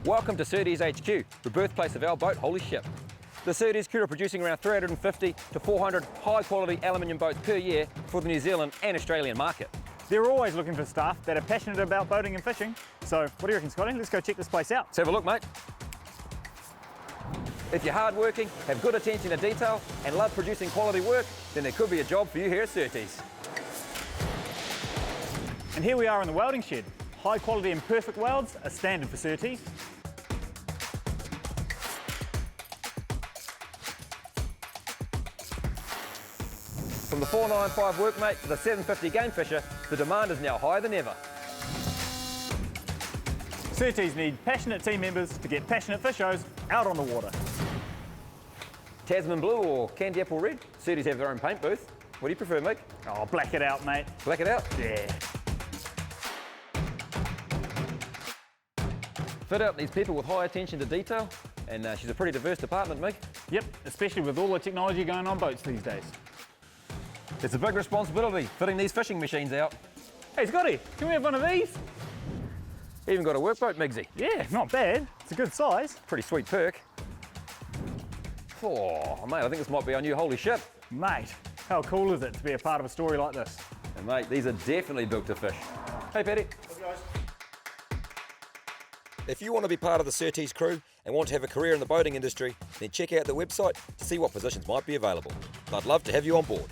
Welcome to Surtees HQ, the birthplace of our boat, Holy Ship. The Surtees crew are producing around 350 to 400 high-quality aluminium boats per year for the New Zealand and Australian market. They're always looking for staff that are passionate about boating and fishing. So what do you reckon, Scotty? Let's go check this place out. Let's have a look, mate. If you're hard-working, have good attention to detail, and love producing quality work, then there could be a job for you here at Surtees. And here we are in the welding shed. High quality and perfect welds are standard for Surtees. From the 495 workmate to the 750 game fisher, the demand is now higher than ever. Surtees need passionate team members to get passionate fishers out on the water. Tasman blue or candy apple red, Surtees have their own paint booth. What do you prefer, Mick? Oh, black it out, mate. Black it out? Yeah. Fit Out needs people with high attention to detail, and she's a pretty diverse department, Mick. Yep, especially with all the technology going on boats these days. It's a big responsibility, fitting these fishing machines out. Hey, Scotty, can we have one of these? Even got a workboat, Migsy. Yeah, not bad. It's a good size. Pretty sweet perk. Oh, mate, I think this might be our new Holy Ship. Mate, how cool is it to be a part of a story like this? And mate, these are definitely built to fish. Hey, Paddy. Hey, guys. If you want to be part of the Surtees crew and want to have a career in the boating industry, then check out the website to see what positions might be available. I'd love to have you on board.